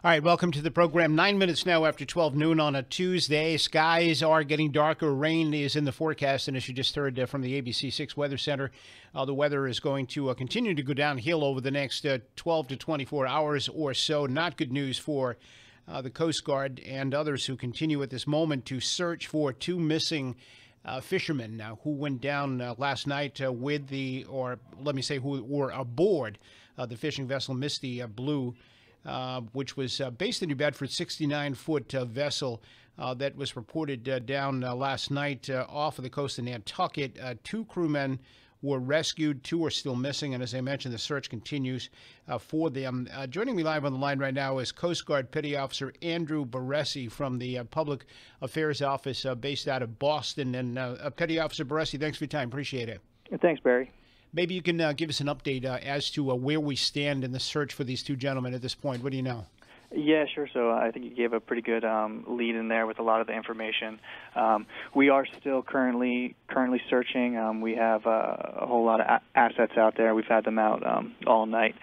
All right, welcome to the program. 9 minutes now after 12 noon on a Tuesday. Skies are getting darker. Rain is in the forecast, and as you just heard from the ABC 6 Weather Center, the weather is going to continue to go downhill over the next 12 to 24 hours or so. Not good news for the Coast Guard and others who continue at this moment to search for two missing fishermen who went down last night with who were aboard the fishing vessel Misty Blue, which was based in New Bedford, 69-foot vessel that was reported down last night off of the coast of Nantucket. Two crewmen were rescued. Two are still missing, and as I mentioned, the search continues for them. Joining me live on the line right now is Coast Guard Petty Officer Andrew Barresi from the Public Affairs Office based out of Boston. And Petty Officer Barresi, thanks for your time. Appreciate it. Thanks, Barry. Maybe you can give us an update as to where we stand in the search for these two gentlemen at this point. What do you know? Yeah, sure. So I think you gave a pretty good lead in there with a lot of the information. We are still currently searching. We have a whole lot of assets out there. We've had them out all night.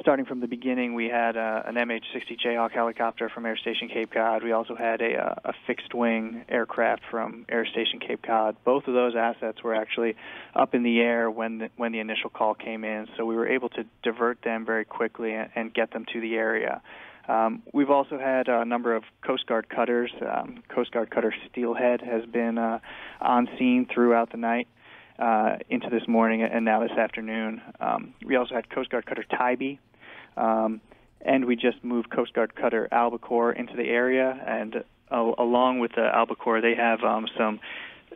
Starting from the beginning, we had an MH-60 Jayhawk helicopter from Air Station Cape Cod. We also had a fixed-wing aircraft from Air Station Cape Cod. Both of those assets were actually up in the air when the initial call came in, so we were able to divert them very quickly and get them to the area. We've also had a number of Coast Guard cutters. Coast Guard cutter Steelhead has been on scene throughout the night. Into this morning and now this afternoon. We also had Coast Guard cutter Tybee, and we just moved Coast Guard cutter Albacore into the area, and along with the Albacore, they have some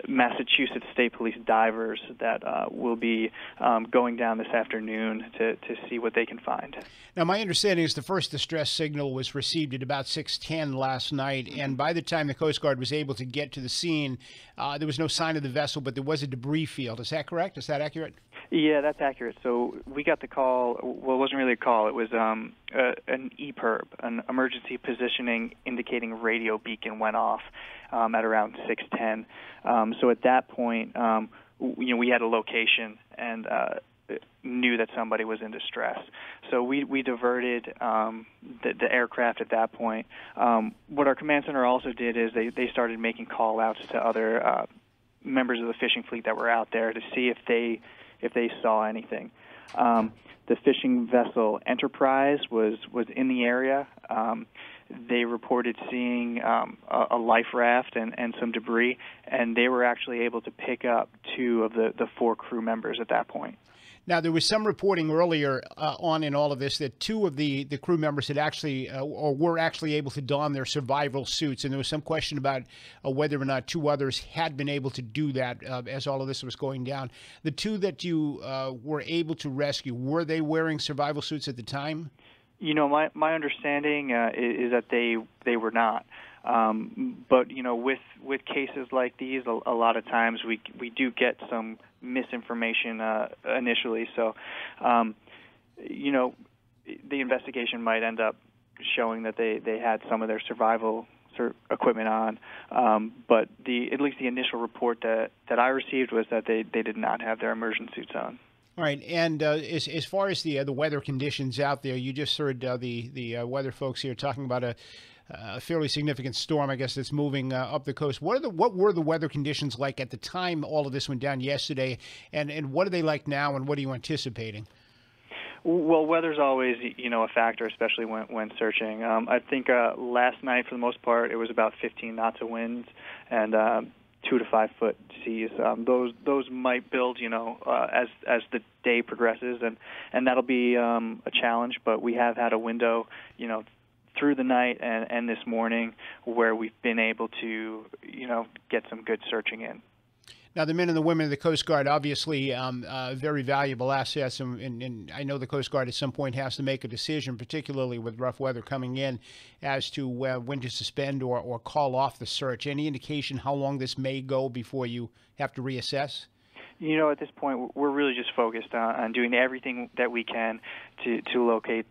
Massachusetts State Police divers that will be going down this afternoon to see what they can find. Now, my understanding is the first distress signal was received at about 6:10 last night, and by the time the Coast Guard was able to get to the scene, there was no sign of the vessel, but there was a debris field. Is that correct? Is that accurate? Yeah, that's accurate. So we got the call. Well, it wasn't really a call. It was an EPIRB, an emergency positioning indicating radio beacon went off at around 6:10. So at that point, we had a location and knew that somebody was in distress. So we diverted the aircraft at that point. What our command center also did is they started making call-outs to other members of the fishing fleet that were out there to see if they saw anything. The fishing vessel Enterprise was in the area. They reported seeing a life raft and some debris, and they were actually able to pick up two of the four crew members at that point. Now, there was some reporting earlier on in all of this that two of the crew members had actually or were actually able to don their survival suits, and there was some question about whether or not two others had been able to do that as all of this was going down. The two that you were able to rescue, were they wearing survival suits at the time? You know, my understanding is that they were not. But with cases like these, a lot of times we do get some misinformation initially. So, the investigation might end up showing that they had some of their survival equipment on. But at least the initial report that I received was that they did not have their immersion suits on. All right, and as far as the weather conditions out there, you just heard the weather folks here talking about a fairly significant storm, I guess, that's moving up the coast. What were the weather conditions like at the time all of this went down yesterday, and what are they like now, and what are you anticipating? Well, weather's always, a factor, especially when searching. I think last night, for the most part, it was about 15 knots of winds and 2 to 5 foot seas. Those might build, as the day progresses, and that'll be a challenge. But we have had a window, through the night and this morning where we've been able to, get some good searching in. Now, the men and the women of the Coast Guard, obviously very valuable assets, and I know the Coast Guard at some point has to make a decision, particularly with rough weather coming in, as to when to suspend or call off the search. Any indication how long this may go before you have to reassess? At this point, we're really just focused on doing everything that we can to locate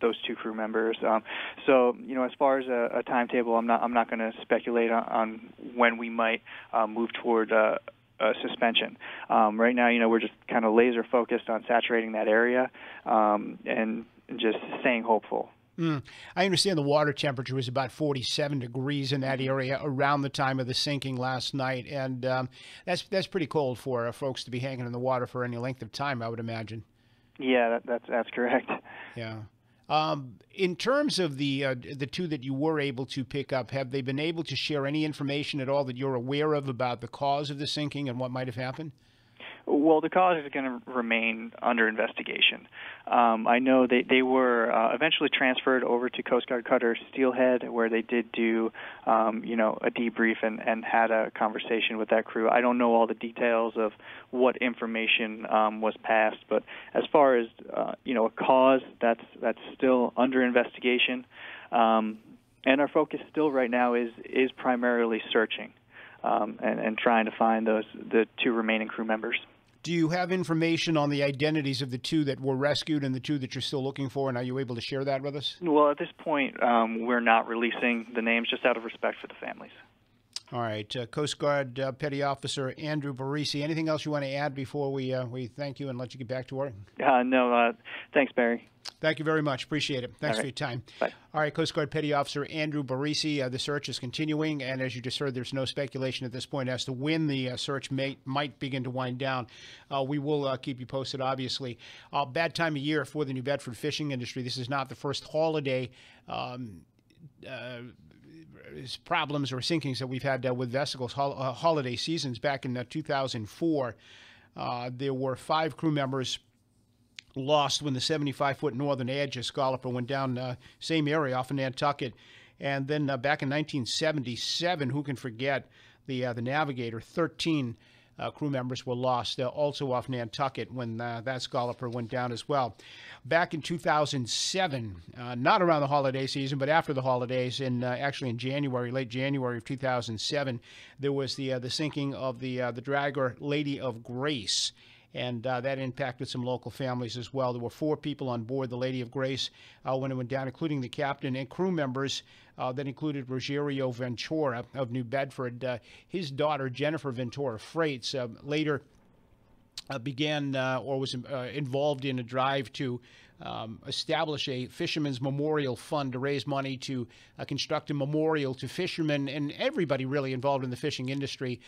those two crew members. So, as far as a timetable, I'm not going to speculate on when we might move toward suspension. Right now, we're just kind of laser focused on saturating that area and just staying hopeful. I understand the water temperature was about 47 degrees in that area around the time of the sinking last night, and that's pretty cold for folks to be hanging in the water for any length of time, I would imagine. Yeah, that's correct. Yeah. In terms of the two that you were able to pick up, have they been able to share any information at all that you're aware of about the cause of the sinking and what might have happened? Well, the cause is going to remain under investigation. I know they were eventually transferred over to Coast Guard cutter Steelhead, where they did do, a debrief and had a conversation with that crew. I don't know all the details of what information was passed, but as far as a cause, that's still under investigation. And our focus still right now is primarily searching and trying to find the two remaining crew members. Do you have information on the identities of the two that were rescued and the two that you're still looking for, and are you able to share that with us? Well, at this point, we're not releasing the names just out of respect for the families. All right. Coast Guard Petty Officer Andrew Barresi, anything else you want to add before we thank you and let you get back to work? No, thanks, Barry. Thank you very much. Appreciate it. Thanks for your time. Bye. All right, Coast Guard Petty Officer Andrew Barresi. The search is continuing, and as you just heard, there's no speculation at this point as to when the search might begin to wind down. We will keep you posted, obviously. Bad time of year for the New Bedford fishing industry. This is not the first holiday problems or sinkings that we've had with vessels, holiday seasons. Back in 2004, there were 5 crew members lost when the 75-foot Northern Edge Scalloper went down same area off of Nantucket. And then back in 1977, who can forget the Navigator, 13 crew members were lost also off Nantucket when that Scalloper went down as well. Back in 2007, not around the holiday season, but after the holidays, actually in January, late January of 2007, there was the sinking of the dragger Lady of Grace. And that impacted some local families as well. There were 4 people on board the Lady of Grace when it went down, including the captain and crew members. That included Rogerio Ventura of New Bedford. His daughter, Jennifer Ventura Freights, later began or was involved in a drive to establish a fishermen's memorial fund to raise money to construct a memorial to fishermen and everybody really involved in the fishing industry,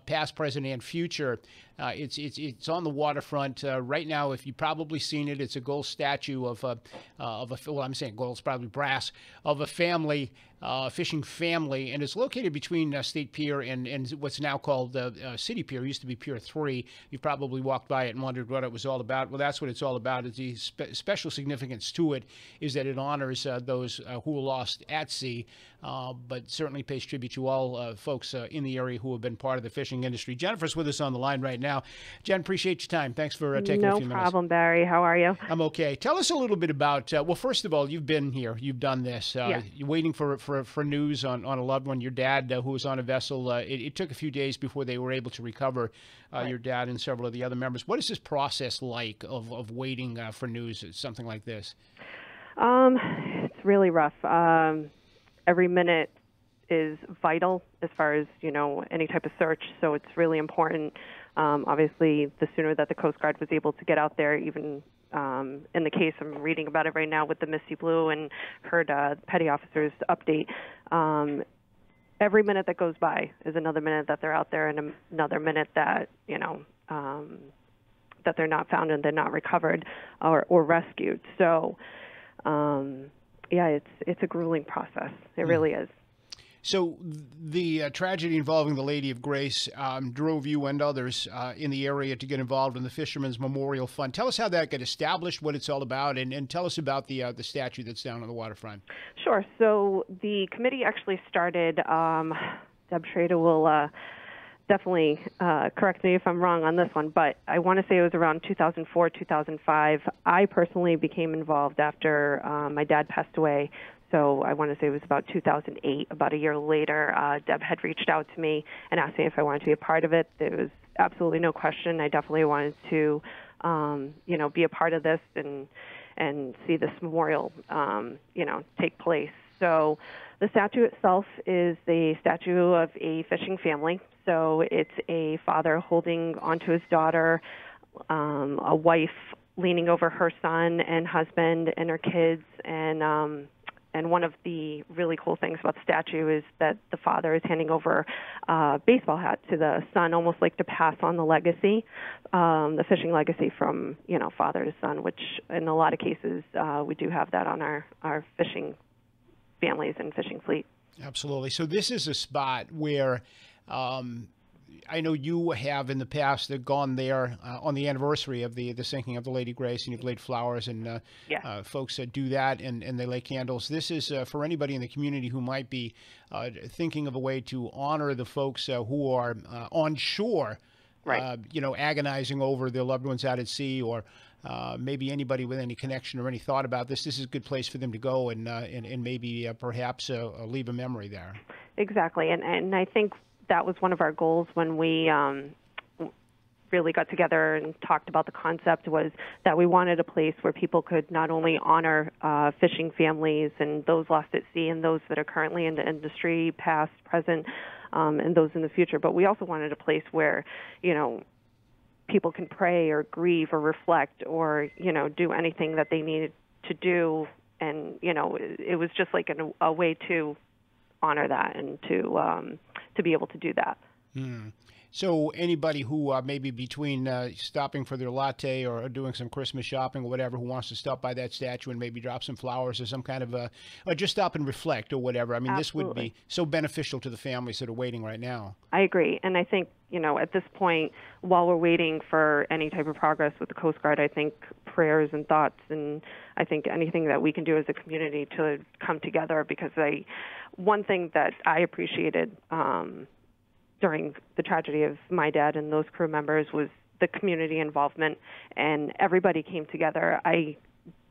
past, present, and future. It's on the waterfront right now. If you've probably seen it, it's a gold statue of a well, I'm saying gold, it's probably brass, of a family. Fishing family, and it's located between State Pier and what's now called City Pier. It used to be Pier 3. You probably walked by it and wondered what it was all about. Well, that's what it's all about. The special significance to it is that it honors those who were lost at sea, but certainly pays tribute to all folks in the area who have been part of the fishing industry. Jennifer's with us on the line right now. Jen, appreciate your time. Thanks for taking a few minutes. No problem, Barry. How are you? I'm okay. Tell us a little bit about, well, first of all, you've been here. You've done this. Yes. You're waiting for news on a loved one, your dad, who was on a vessel. It took a few days before they were able to recover right. Your dad and several of the other members. What is this process like of waiting for news, something like this? It's really rough. Every minute is vital as far as, any type of search, so it's really important. Obviously, the sooner that the Coast Guard was able to get out there, even in the case, I'm reading about it right now with the Misty Blue and heard petty officer's update. Every minute that goes by is another minute that they're out there and another minute that, that they're not found and they're not recovered or rescued. So, it's a grueling process. It really is. So the tragedy involving the Lady of Grace drove you and others in the area to get involved in the Fishermen's Memorial Fund. Tell us how that got established, what it's all about, and tell us about the statue that's down on the waterfront. Sure. So the committee actually started, Deb Schrader will definitely correct me if I'm wrong on this one, but I want to say it was around 2004, 2005. I personally became involved after my dad passed away. So I want to say it was about 2008. About a year later, Deb had reached out to me and asked me if I wanted to be a part of it. There was absolutely no question. I definitely wanted to, be a part of this and see this memorial, take place. So the statue itself is the statue of a fishing family. So it's a father holding onto his daughter, a wife leaning over her son and husband and her kids, and one of the really cool things about the statue is that the father is handing over a baseball hat to the son, almost like to pass on the legacy, the fishing legacy from, father to son, which in a lot of cases we do have that on our fishing families and fishing fleet. Absolutely. So this is a spot where I know you have in the past gone there on the anniversary of the sinking of the Lady Grace, and you've laid flowers, and folks do that, and they lay candles. This is for anybody in the community who might be thinking of a way to honor the folks who are on shore, right. Agonizing over their loved ones out at sea, or maybe anybody with any connection or any thought about this. This is a good place for them to go and maybe perhaps leave a memory there. Exactly, and I think that was one of our goals when we really got together and talked about the concept, was that we wanted a place where people could not only honor fishing families and those lost at sea and those that are currently in the industry, past, present, and those in the future, but we also wanted a place where, people can pray or grieve or reflect or, do anything that they needed to do. And, it was just like a way to honor that and to be able to do that. So anybody who maybe between stopping for their latte or doing some Christmas shopping or whatever, who wants to stop by that statue and maybe drop some flowers or some kind of or just stop and reflect or whatever. I mean, Absolutely. This would be so beneficial to the families that are waiting right now. I agree. And I think, at this point, while we're waiting for any type of progress with the Coast Guard, I think prayers and thoughts, and I think anything that we can do as a community to come together, because one thing that I appreciated during the tragedy of my dad and those crew members was the community involvement, and everybody came together.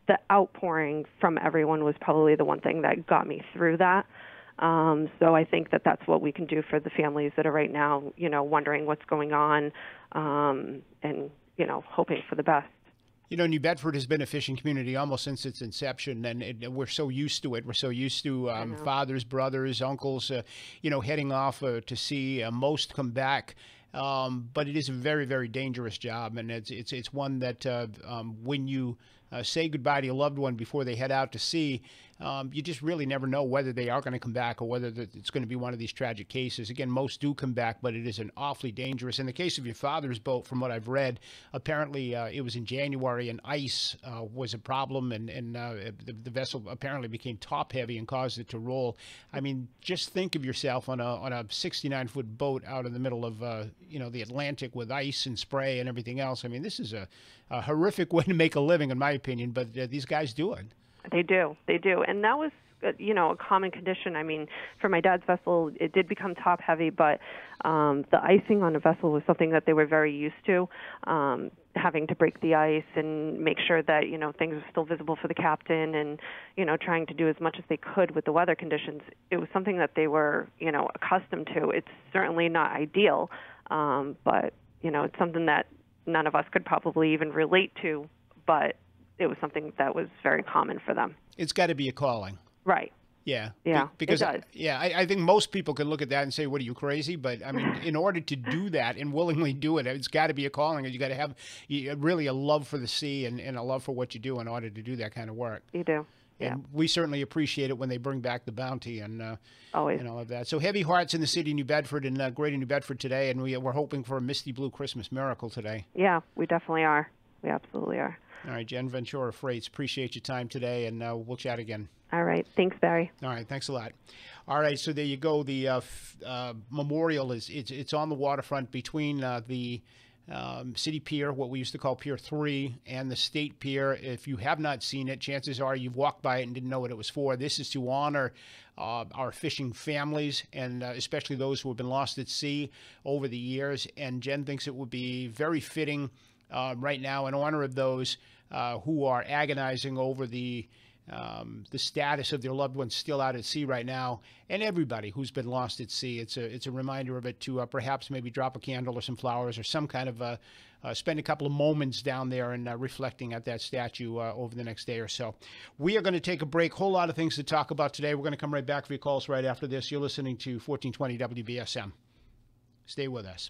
The outpouring from everyone was probably the one thing that got me through that. So I think that that's what we can do for the families that are right now, wondering what's going on, and, hoping for the best. New Bedford has been a fishing community almost since its inception, and we're so used to it. We're so used to fathers, brothers, uncles, heading off to sea. Most come back, but it is a very, very dangerous job, and it's one that when you say goodbye to your loved one before they head out to sea, you just really never know whether they are going to come back or whether it's going to be one of these tragic cases. Again, most do come back, but it is an awfully dangerous. In the case of your father's boat, from what I've read, apparently it was in January, and ice was a problem, and the vessel apparently became top heavy and caused it to roll. I mean, just think of yourself on a 69-foot boat out in the middle of the Atlantic with ice and spray and everything else. I mean, this is a horrific way to make a living, in my opinion, but these guys do it. They do. And that was, a common condition. I mean, for my dad's vessel, it did become top heavy, but the icing on a vessel was something that they were very used to, having to break the ice and make sure that, things were still visible for the captain, and, trying to do as much as they could with the weather conditions. It was something that they were, accustomed to. It's certainly not ideal, but, it's something that none of us could probably even relate to, but it was something that was very common for them. It's got to be a calling. Right. Yeah. Because it does. I think most people can look at that and say, what, are you crazy? But, I mean, in order to do that and willingly do it, it's got to be a calling. You got to have really a love for the sea and a love for what you do in order to do that kind of work. You do. Yeah. And we certainly appreciate it when they bring back the bounty and always. And all of that. So heavy hearts in the city of New Bedford and Greater New Bedford today, and we're hoping for a Misty Blue Christmas miracle today. Yeah, we definitely are. We absolutely are. All right, Jen Ventura Freights, appreciate your time today, and we'll chat again. All right. Thanks, Barry. All right. Thanks a lot. All right. So there you go. The memorial it's on the waterfront between the City Pier, what we used to call Pier 3, and the State Pier. If you have not seen it, chances are you've walked by it and didn't know what it was for. This is to honor our fishing families, and especially those who have been lost at sea over the years. And Jen thinks it would be very fitting right now in honor of those who are agonizing over the the status of their loved ones still out at sea right now, and everybody who's been lost at sea. It's a reminder of it to perhaps maybe drop a candle or some flowers or some kind of spend a couple of moments down there and reflecting at that statue over the next day or so. We are going to take a break. Whole lot of things to talk about today. We're going to come right back for your calls right after this. You're listening to 1420 WBSM. Stay with us.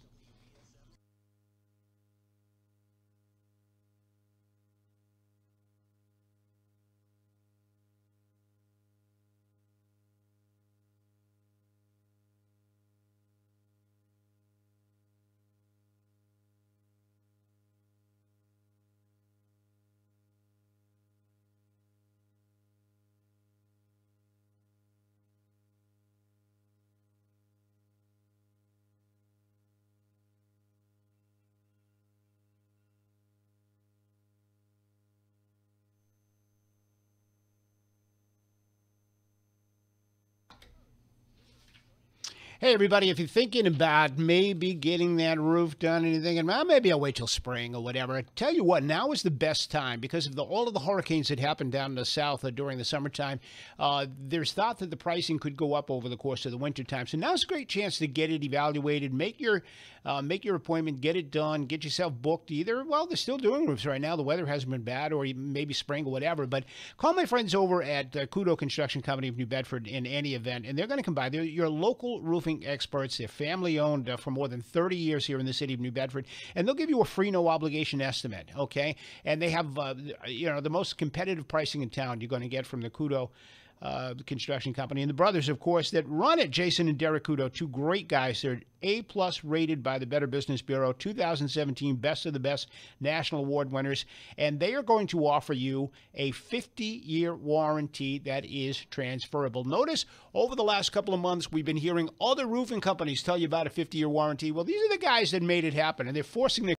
Hey, everybody, if you're thinking about maybe getting that roof done and you're thinking, well, maybe I'll wait till spring or whatever, I tell you what, now is the best time because of all of the hurricanes that happened down in the south during the summertime. There's thought that the pricing could go up over the course of the wintertime. So now's a great chance to get it evaluated, make your appointment, get it done, get yourself booked either. Well, they're still doing roofs right now. The weather hasn't been bad, or maybe spring or whatever. But call my friends over at Kudo Construction Company of New Bedford in any event, and they're going to come by. They're your local roofing experts. They're family owned for more than 30 years here in the city of New Bedford, and they'll give you a free no obligation estimate. Okay, and they have the most competitive pricing in town you're going to get from the Kudo Construction Company, and the brothers, of course, that run it, Jason and Derek Kudo, two great guys. They're A+ rated by the Better Business Bureau, 2017 Best of the Best National Award winners, and they are going to offer you a 50-year warranty that is transferable. Notice over the last couple of months, we've been hearing other roofing companies tell you about a 50-year warranty. Well, these are the guys that made it happen, and they're forcing their